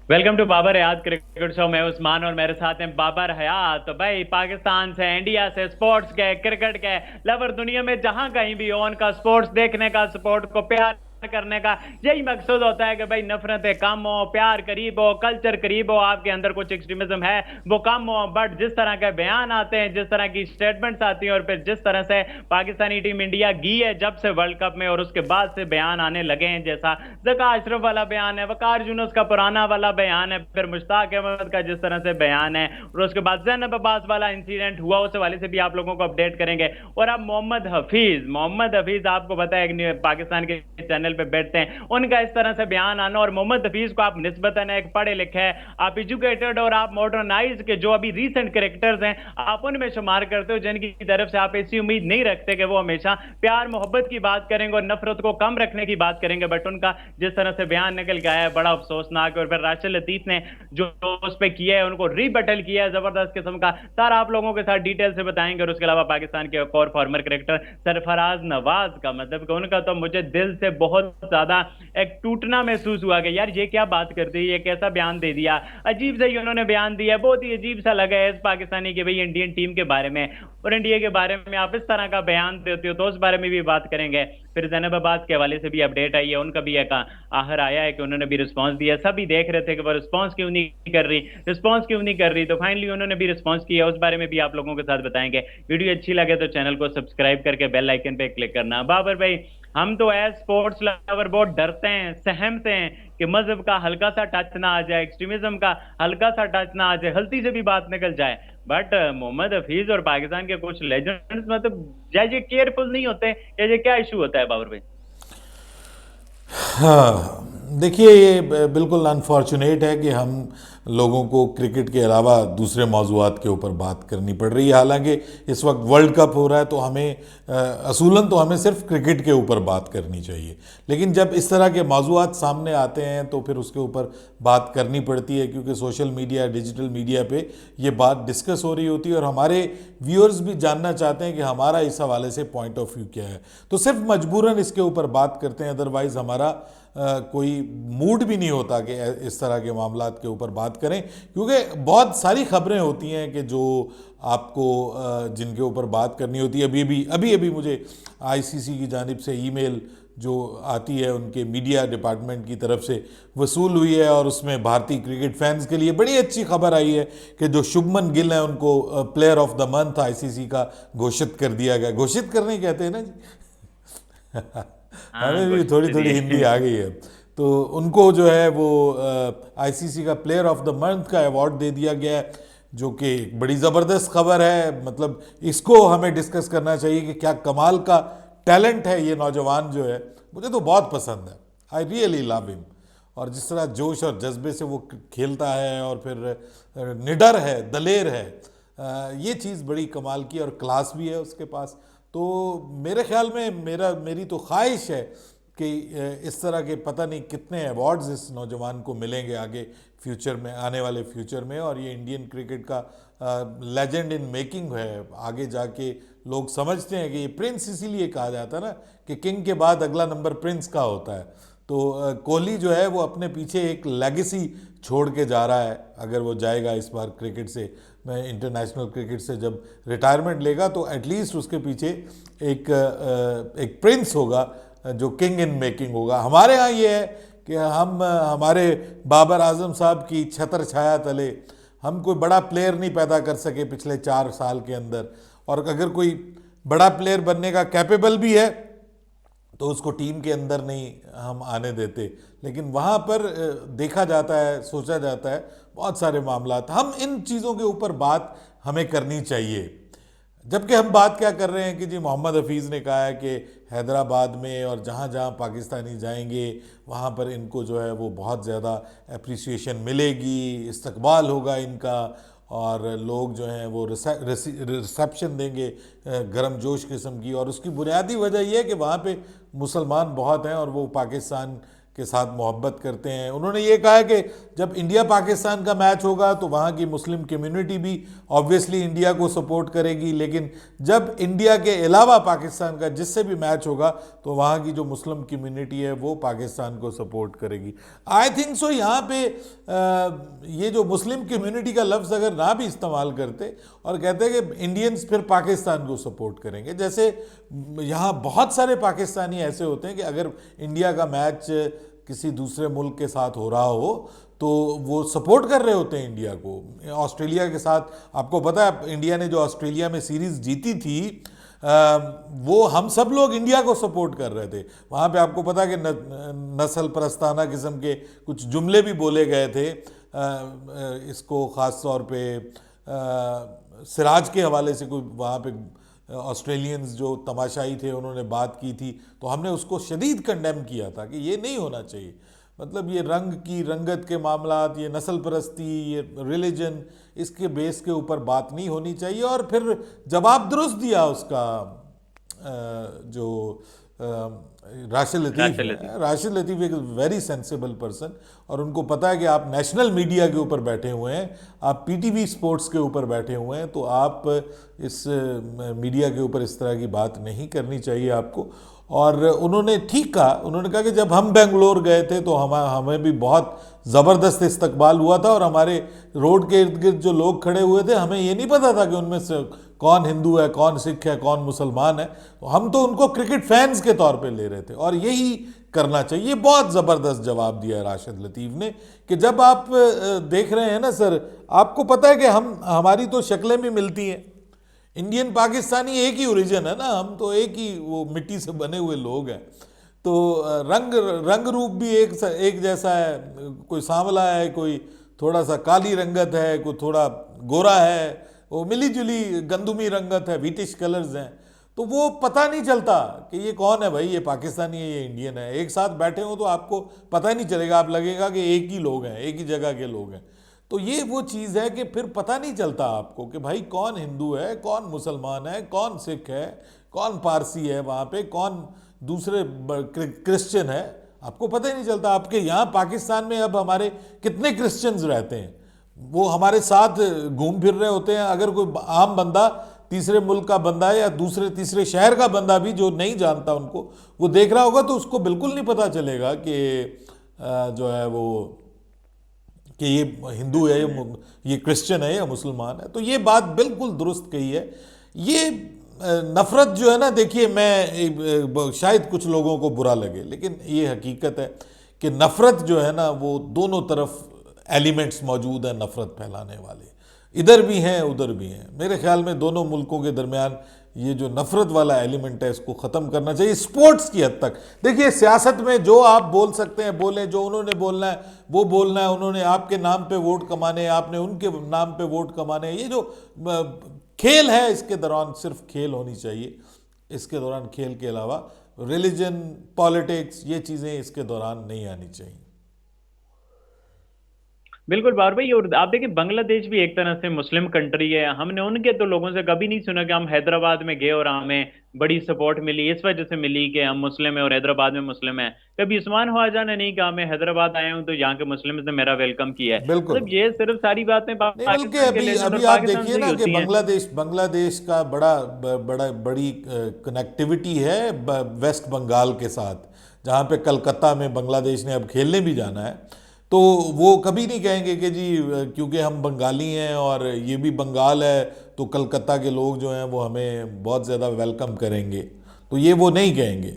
Welcome to Babar Hayat cricket show. मैं उस्मान और मेरे साथ हैं बाबर हयात। तो भाई पाकिस्तान से, इंडिया से, स्पोर्ट्स के, क्रिकेट के लवर दुनिया में जहां कहीं भी हो, उनका स्पोर्ट्स देखने का, स्पोर्ट को प्यार करने का यही मकसद होता है कि भाई नफरतें कम हो, प्यार करीब हो, कल्चर करीब हो, आपके अंदर कुछ एक्सट्रीमिज्म है वो कम हो। बट जिस तरह के बयान आते हैं, जिस तरह की स्टेटमेंट्स आती हैं, और फिर जिस तरह से पाकिस्तानी टीम इंडिया गई है जब से वर्ल्ड कप में, और उसके बाद से बयान आने लगे हैं, जैसा जका अशरफ वाला बयान है, वकार यूनुस का पुराना वाला बयान है, फिर मुश्ताक अहमद का जिस तरह से बयान है, और उसके बाद जैनब अब्बास वाला इंसिडेंट हुआ, उस वाले से भी आप लोगों को अपडेट करेंगे। और अब मोहम्मद हफीज आपको पता है पाकिस्तान के चैनल पे बैठते हैं, उनका इस तरह से बयान आना, और मोहम्मद हफीज को आप निस्बतन एक पढ़े लिखे हैं, आप एजुकेटेड और आप मॉडर्नाइज के जो अभी रीसेंट करेक्टर्स हैं आप उनमें शुमार करते हो, जिनकी तरफ से आप ऐसी उम्मीद नहीं रखते कि वो हमेशा प्यार मोहब्बत की बात करेंगे और नफरत को कम रखने की बात करेंगे। बट उनका जिस तरह से बयान निकल के आया है बड़ा अफसोसनाक है। और फिर राशिद लतीफ ने जो उस पर किया है, उनको रीबटल किया है जबरदस्त किस्म का, सारा आप लोगों के साथ डिटेल से बताएंगे। और उसके अलावा पाकिस्तान के एक और फॉर्मर क्रिकेटर सरफराज नवाज का, मतलब कि उनका तो मुझे दिल से बहुत ज्यादा एक टूटना महसूस हुआ कि यार ये क्या बात कर दी, ये कैसा बयान दे दिया, अजीब से ही उन्होंने बयान दिया, बहुत ही अजीब सा लगा है इस पाकिस्तानी के भाई इंडियन टीम के बारे में और इंडिया के बारे में आप इस तरह का बयान देते हो, तो उस बारे में भी बात करेंगे। फिर जैनब अब्बास के हवाले से भी अपडेट आई है, उनका भी एक आहर आया है कि उन्होंने भी रिस्पांस दिया। सभी देख रहे थे कि वो रिस्पांस क्यों नहीं कर रही, रिस्पांस क्यों नहीं कर रही, तो फाइनली उन्होंने भी रिस्पांस किया, उस बारे में भी आप लोगों के साथ बताएंगे। वीडियो अच्छी लगे तो चैनल को सब्सक्राइब करके बेल आइकन पे क्लिक करना। बाबर भाई, हम तो एज स्पोर्ट्स लवर बहुत डरते हैं, सहमते हैं कि मजहब का हल्का सा टच ना आ जाए, एक्सट्रीमिज्म का हल्का सा टच ना आ जाए, हल्की से भी बात निकल जाए। बट मोहम्मद हफीज और पाकिस्तान के कुछ लेजेंड्स मतलब ये केयरफुल नहीं होते, ये क्या इशू होता है बाबर भाई? हाँ, देखिए ये बिल्कुल अनफॉर्चुनेट है कि हम लोगों को क्रिकेट के अलावा दूसरे मौज़ूआत के ऊपर बात करनी पड़ रही है। हालांकि इस वक्त वर्ल्ड कप हो रहा है तो हमें असूलन तो हमें सिर्फ क्रिकेट के ऊपर बात करनी चाहिए, लेकिन जब इस तरह के मौज़ूआत सामने आते हैं तो फिर उसके ऊपर बात करनी पड़ती है, क्योंकि सोशल मीडिया, डिजिटल मीडिया पे ये बात डिस्कस हो रही होती है और हमारे व्यूअर्स भी जानना चाहते हैं कि हमारा इस हवाले से पॉइंट ऑफ व्यू क्या है। तो सिर्फ मजबूरन इसके ऊपर बात करते हैं, अदरवाइज़ हमारा कोई मूड भी नहीं होता कि इस तरह के मामलात के ऊपर बात करें, क्योंकि बहुत सारी खबरें होती हैं कि जो आपको जिनके ऊपर बात करनी होती है। अभी अभी मुझे आईसीसी की जानिब से ईमेल जो आती है उनके मीडिया डिपार्टमेंट की तरफ से वसूल हुई है, और उसमें भारतीय क्रिकेट फैंस के लिए बड़ी अच्छी खबर आई है कि जो शुभमन गिल है उनको player of the month ICC का घोषित कर दिया गया। घोषित करने कहते हैं ना जी। हाँ, हमें भी घोषित थोड़ी थोड़ी हिंदी करिए। आ गई है। तो उनको जो है वो आईसीसी का प्लेयर ऑफ द मंथ का अवार्ड दे दिया गया है, जो कि एक बड़ी ज़बरदस्त खबर है। मतलब इसको हमें डिस्कस करना चाहिए कि क्या कमाल का टैलेंट है ये नौजवान जो है, मुझे तो बहुत पसंद है। I really love him. और जिस तरह जोश और जज्बे से वो खेलता है और फिर निडर है, दलेर है, ये चीज़ बड़ी कमाल की और क्लास भी है उसके पास। तो मेरे ख्याल में मेरी तो ख्वाहिश है कि इस तरह के पता नहीं कितने अवार्ड्स इस नौजवान को मिलेंगे आगे फ्यूचर में, आने वाले फ्यूचर में। और ये इंडियन क्रिकेट का लेजेंड इन मेकिंग है। आगे जाके लोग समझते हैं कि ये प्रिंस इसीलिए कहा जाता है ना कि किंग के बाद अगला नंबर प्रिंस का होता है। तो कोहली जो है वो अपने पीछे एक लेगेसी छोड़ के जा रहा है। अगर वो जाएगा इस बार क्रिकेट से, मैं इंटरनेशनल क्रिकेट से जब रिटायरमेंट लेगा, तो एटलीस्ट उसके पीछे एक प्रिंस होगा जो किंग इन मेकिंग होगा। हमारे यहाँ ये है कि हम हमारे बाबर आजम साहब की छत्र छाया तले हम कोई बड़ा प्लेयर नहीं पैदा कर सके पिछले 4 साल के अंदर। और अगर कोई बड़ा प्लेयर बनने का कैपेबल भी है तो उसको टीम के अंदर नहीं हम आने देते। लेकिन वहाँ पर देखा जाता है, सोचा जाता है बहुत सारे मामलात। हम इन चीज़ों के ऊपर बात हमें करनी चाहिए। जबकि हम बात क्या कर रहे हैं कि जी मोहम्मद हफीज़ ने कहा है कि हैदराबाद में और जहाँ जहाँ पाकिस्तानी जाएंगे वहाँ पर इनको जो है वो बहुत ज़्यादा अप्रिसिएशन मिलेगी, इस्तकबाल होगा इनका, और लोग जो हैं वो रिसेप्शन देंगे गर्मजोश किस्म की। और उसकी बुनियादी वजह यह है कि वहाँ पे मुसलमान बहुत हैं और वो पाकिस्तान के साथ मोहब्बत करते हैं। उन्होंने ये कहा है कि जब इंडिया पाकिस्तान का मैच होगा तो वहाँ की मुस्लिम कम्युनिटी भी ऑब्वियसली इंडिया को सपोर्ट करेगी, लेकिन जब इंडिया के अलावा पाकिस्तान का जिससे भी मैच होगा तो वहाँ की जो मुस्लिम कम्युनिटी है वो पाकिस्तान को सपोर्ट करेगी। आई थिंक सो यहाँ पे ये जो मुस्लिम कम्युनिटी का लफ्ज़ अगर ना भी इस्तेमाल करते और कहते कि इंडियंस फिर पाकिस्तान को सपोर्ट करेंगे, जैसे यहाँ बहुत सारे पाकिस्तानी ऐसे होते हैं कि अगर इंडिया का मैच किसी दूसरे मुल्क के साथ हो रहा हो तो वो सपोर्ट कर रहे होते हैं इंडिया को। ऑस्ट्रेलिया के साथ आपको पता है इंडिया ने जो ऑस्ट्रेलिया में सीरीज़ जीती थी वो हम सब लोग इंडिया को सपोर्ट कर रहे थे। वहाँ पे आपको पता है कि नस्ल परस्ताना किस्म के कुछ जुमले भी बोले गए थे। इसको ख़ास तौर पे सिराज के हवाले से कोई वहाँ पे ऑस्ट्रेलियंस जो तमाशाई थे उन्होंने बात की थी, तो हमने उसको शदीद कंडेम किया था कि ये नहीं होना चाहिए। मतलब ये रंग की रंगत के मामलात, ये नस्ल परस्ती, ये रिलीजन, इसके बेस के ऊपर बात नहीं होनी चाहिए। और फिर जवाब दुरुस्त दिया उसका जो राशिद लतीफ़ एक वेरी सेंसिबल पर्सन, और उनको पता है कि आप नेशनल मीडिया के ऊपर बैठे हुए हैं, आप पीटीवी स्पोर्ट्स के ऊपर बैठे हुए हैं, तो आप इस मीडिया के ऊपर इस तरह की बात नहीं करनी चाहिए आपको। और उन्होंने ठीक कहा, उन्होंने कहा कि जब हम बेंगलोर गए थे तो हमें भी बहुत ज़बरदस्त इस्तकबाल हुआ था और हमारे रोड के इर्द गिर्द जो लोग खड़े हुए थे हमें ये नहीं पता था कि उनमें से कौन हिंदू है, कौन सिख है, कौन मुसलमान है, तो हम तो उनको क्रिकेट फैंस के तौर पे ले रहे थे और यही करना चाहिए। बहुत ज़बरदस्त जवाब दिया राशिद लतीफ़ ने कि जब आप देख रहे हैं ना सर, आपको पता है कि हमारी तो शक्लें भी मिलती हैं, इंडियन पाकिस्तानी एक ही ओरिजिन है ना, हम तो एक ही वो मिट्टी से बने हुए लोग हैं, तो रंग रूप भी एक जैसा है, कोई सांवला है, कोई थोड़ा सा काली रंगत है, कोई थोड़ा गोरा है, वो मिली जुली गंदुमी रंगत है, व्हीटिश कलर्स हैं, तो वो पता नहीं चलता कि ये कौन है भाई, ये पाकिस्तानी है, ये इंडियन है। एक साथ बैठे हो तो आपको पता ही नहीं चलेगा, आप लगेगा कि एक ही लोग हैं, एक ही जगह के लोग हैं। तो ये वो चीज़ है कि फिर पता नहीं चलता आपको कि भाई कौन हिंदू है, कौन मुसलमान है, कौन सिख है, कौन पारसी है, वहाँ पे कौन दूसरे क्रिश्चियन है, आपको पता ही नहीं चलता। आपके यहाँ पाकिस्तान में अब हमारे कितने क्रिश्चियंस रहते हैं, वो हमारे साथ घूम फिर रहे होते हैं। अगर कोई आम बंदा तीसरे मुल्क का बंदा है या दूसरे तीसरे शहर का बंदा भी जो नहीं जानता उनको, वो देख रहा होगा तो उसको बिल्कुल नहीं पता चलेगा कि जो है वो कि ये हिंदू है, ये क्रिश्चियन है या मुसलमान है। तो ये बात बिल्कुल दुरुस्त कही है। ये नफ़रत जो है ना, देखिए मैं शायद कुछ लोगों को बुरा लगे, लेकिन ये हकीकत है कि नफ़रत जो है ना वो दोनों तरफ एलिमेंट्स मौजूद हैं नफ़रत फैलाने वाले, इधर भी हैं उधर भी हैं। मेरे ख्याल में दोनों मुल्कों के दरमियान ये जो नफ़रत वाला एलिमेंट है इसको ख़त्म करना चाहिए स्पोर्ट्स की हद तक। देखिए सियासत में जो आप बोल सकते हैं बोलें, जो उन्होंने बोलना है वो बोलना है, उन्होंने आपके नाम पे वोट कमाने, आपने उनके नाम पे वोट कमाने, ये जो खेल है इसके दौरान सिर्फ खेल होनी चाहिए। इसके दौरान खेल के अलावा रिलीजन, पॉलिटिक्स, ये चीज़ें इसके दौरान नहीं आनी चाहिए। बिल्कुल बार भाई। और आप देखिए बांग्लादेश भी एक तरह से मुस्लिम कंट्री है, हमने उनके तो लोगों से कभी नहीं सुना कि हम हैदराबाद में गए और हमें बड़ी सपोर्ट मिली, इस वजह से मिली कि हम मुस्लिम हैं और हैदराबाद में मुस्लिम हैं। कभी उस्मान ख्वाजा ने नहीं कहा मैं हैदराबाद आया हूं तो यहाँ के मुस्लिम ने मेरा वेलकम किया है। बिल्कुल मतलब ये सिर्फ सारी बातें नहीं, बल्कि पाकिस्तान के अभी लेजेंड और अभी आप पाकिस्तान देखिए से ही ना कि होती हैं। बांग्लादेश का बड़ी कनेक्टिविटी है वेस्ट बंगाल के साथ, जहाँ पे कलकत्ता में बांग्लादेश ने अब खेलने भी जाना है। तो वो कभी नहीं कहेंगे कि जी क्योंकि हम बंगाली हैं और ये भी बंगाल है तो कलकत्ता के लोग जो हैं वो हमें बहुत ज़्यादा वेलकम करेंगे, तो ये वो नहीं कहेंगे।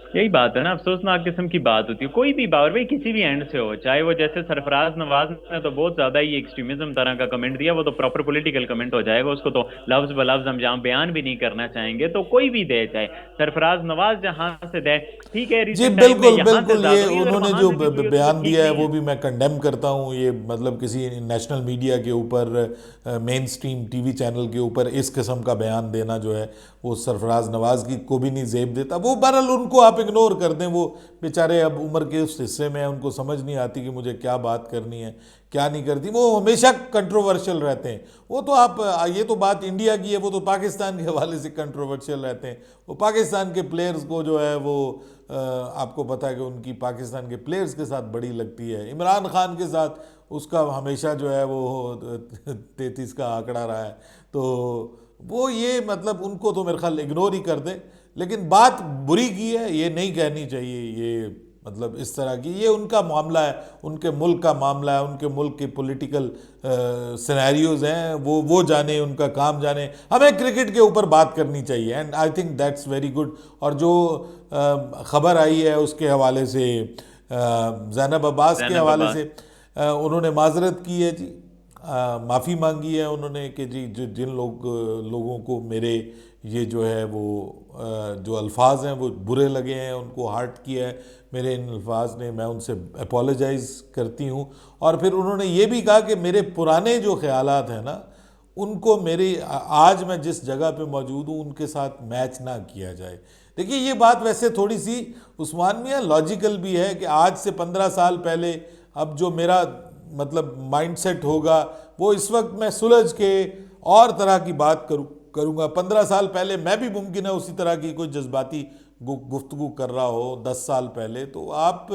यही बात है ना, अफसोसनाक किस्म की बात होती है। कोई भी बात भाई किसी भी एंड से हो, चाहे वो जैसे सरफराज नवाज ने तो बहुत ज्यादा ही एक्सट्रीमिज्म तरह का कमेंट दिया, वो तो प्रॉपर पॉलिटिकल कमेंट हो जाएगा, उसको तो लफ्ज ब लफ्ज हम जहाँ बयान भी नहीं करना चाहेंगे। तो कोई भी दे, चाहे सरफराज नवाज जहां से दे, ठीक है, जी रिसेंट टाइम में बिल्कुल यहाँ से बिल्कुल, ये ज्यादा हुई, अगर उन्होंने वहां जो से किसी हुई तो बयान ठीक दिया है नहीं वो है। भी मैं कंडेम करता हूँ। ये मतलब किसी नेशनल मीडिया के ऊपर, मेन स्ट्रीम टीवी चैनल के ऊपर इस किस्म का बयान देना जो है वो सरफराज नवाज की को भी नहीं जेब देता। वो बहरहाल उनको आप इग्नोर कर दें, वो बेचारे अब उम्र के उस हिस्से में हैं, उनको समझ नहीं आती कि मुझे क्या बात करनी है क्या नहीं करती, वो हमेशा कंट्रोवर्शियल रहते हैं। वो तो आप ये तो बात इंडिया की है, वो तो पाकिस्तान के हवाले से कंट्रोवर्शियल रहते हैं। वो पाकिस्तान के प्लेयर्स को जो है वो आपको पता है कि उनकी पाकिस्तान के प्लेयर्स के साथ बड़ी लगती है। इमरान खान के साथ उसका हमेशा जो है वो 33 का आंकड़ा रहा है। तो वो ये मतलब उनको तो मेरे ख्याल इग्नोर ही कर दे। लेकिन बात बुरी की है, ये नहीं कहनी चाहिए, ये मतलब इस तरह की, ये उनका मामला है, उनके मुल्क का मामला है, उनके मुल्क के पॉलिटिकल सिनेरियोज हैं, वो जाने, उनका काम जाने। हमें क्रिकेट के ऊपर बात करनी चाहिए and I think that's very good. और जो खबर आई है उसके हवाले से, जैनब अब्बास के जैनब हवाले अब्बास। से, उन्होंने माजरत की है जी, माफ़ी मांगी है उन्होंने कि जी जिन लोगों को मेरे ये जो है वो जो अल्फाज हैं वो बुरे लगे हैं, उनको हर्ट किया है मेरे इन अल्फाज ने, मैं उनसे अपोलोजाइज़ करती हूँ। और फिर उन्होंने ये भी कहा कि मेरे पुराने जो ख्यालात हैं ना, उनको मेरी आज मैं जिस जगह पे मौजूद हूँ उनके साथ मैच ना किया जाए। देखिए ये बात वैसे थोड़ी सी उस्मान मियाँ लॉजिकल भी है कि आज से 15 साल पहले अब जो मेरा मतलब माइंडसेट होगा वो इस वक्त मैं सुलझ के और तरह की बात करूँगा। 15 साल पहले मैं भी मुमकिन है उसी तरह की कोई जज्बाती गुफ्तगू कर रहा हो 10 साल पहले। तो आप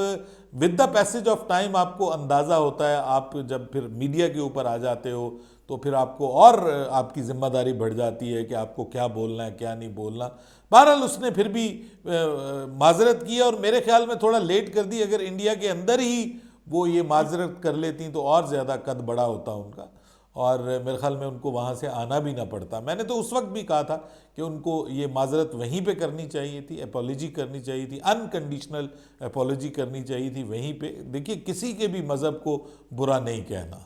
with the passage of time आपको अंदाज़ा होता है, आप जब फिर मीडिया के ऊपर आ जाते हो तो फिर आपको और आपकी जिम्मेदारी बढ़ जाती है कि आपको क्या बोलना है क्या नहीं बोलना। बहरहाल उसने फिर भी माजरत की और मेरे ख्याल में थोड़ा लेट कर दी। अगर इंडिया के अंदर ही वो ये माजरत कर लेती तो और ज़्यादा कद बड़ा होता उनका, और मेरे ख्याल में उनको वहाँ से आना भी ना पड़ता। मैंने तो उस वक्त भी कहा था कि उनको ये माजरत वहीं पे करनी चाहिए थी, अपॉलॉजी करनी चाहिए थी, अनकंडीशनल अपॉलॉजी करनी चाहिए थी वहीं पे। देखिए किसी के भी मज़हब को बुरा नहीं कहना,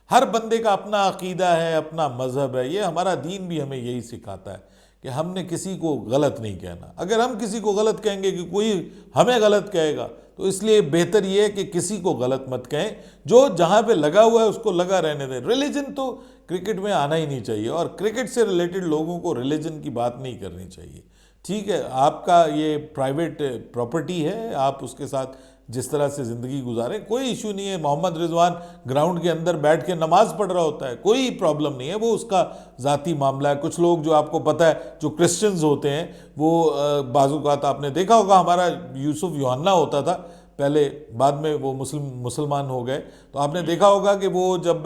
हर बंदे का अपना अकीदा है, अपना मज़हब है, ये हमारा दीन भी हमें यही सिखाता है कि हमने किसी को गलत नहीं कहना। अगर हम किसी को गलत कहेंगे कि कोई हमें गलत कहेगा, तो इसलिए बेहतर ये है कि किसी को गलत मत कहें, जो जहाँ पे लगा हुआ है उसको लगा रहने दें। रिलीजन तो क्रिकेट में आना ही नहीं चाहिए, और क्रिकेट से रिलेटेड लोगों को रिलीजन की बात नहीं करनी चाहिए। ठीक है, आपका ये प्राइवेट प्रॉपर्टी है, आप उसके साथ जिस तरह से ज़िंदगी गुजारें, कोई इशू नहीं है। मोहम्मद रिजवान ग्राउंड के अंदर बैठ के नमाज़ पढ़ रहा होता है, कोई प्रॉब्लम नहीं है, वो उसका ज़ाती मामला है। कुछ लोग जो आपको पता है जो क्रिश्चियंस होते हैं वो बाज़-औक़ात आपने देखा होगा, हमारा यूसुफ यूहन्ना होता था पहले, बाद में वो मुसलमान हो गए, तो आपने देखा होगा कि वो जब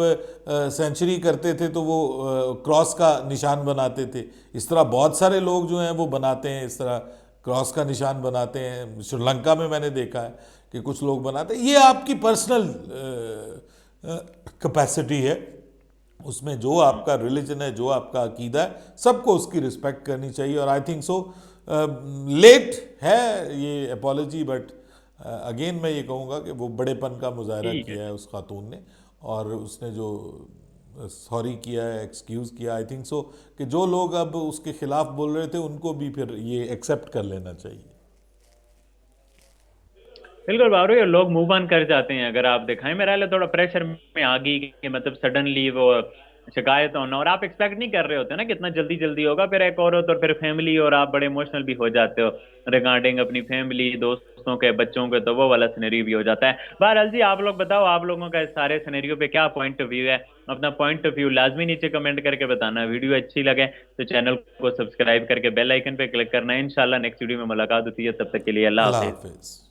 सेंचुरी करते थे तो वो क्रॉस का निशान बनाते थे। इस तरह बहुत सारे लोग जो हैं वो बनाते हैं, इस तरह क्रॉस का निशान बनाते हैं। श्रीलंका में मैंने देखा है कि कुछ लोग बनाते हैं। ये आपकी पर्सनल कैपेसिटी है, उसमें जो आपका रिलीजन है, जो आपका अकीदा है, सबको उसकी रिस्पेक्ट करनी चाहिए। और आई थिंक सो लेट है ये अपॉलॉजी, बट अगेन मैं ये कहूँगा कि वो बड़ेपन का मुजाहरा ठीक किया है। है उस खातून ने, और उसने जो सॉरी किया है, एक्सक्यूज़ किया, आई थिंक सो कि जो लोग अब उसके खिलाफ बोल रहे थे उनको भी फिर ये एक्सेप्ट कर लेना चाहिए। बिल्कुल बाबरू, ये लोग मूव ऑन कर जाते हैं। अगर आप दिखाएं, मेरा हाल थोड़ा प्रेशर में आ गई कि मतलब सडनली वो शिकायत होना, और आप एक्सपेक्ट नहीं कर रहे होते ना कितना जल्दी जल्दी होगा, फिर एक और हो तो फिर फैमिली, और आप बड़े इमोशनल भी हो जाते हो रिगार्डिंग अपनी फैमिली, दोस्तों के, बच्चों के, तो वो वाला सिनेरियो भी हो जाता है। बहरहाल जी, आप लोग बताओ, आप लोगों का इस सारे सिनेरियो पे क्या पॉइंट ऑफ व्यू है? अपना पॉइंट ऑफ व्यू लाजमी नीचे कमेंट करके बताना। वीडियो अच्छी लगे तो चैनल को सब्सक्राइब करके बेल आइकन पे क्लिक करना। इंशाल्लाह नेक्स्ट वीडियो में मुलाकात होती है, तब तक के लिए अल्लाह अल्लाह हाफिज। हाफिज़।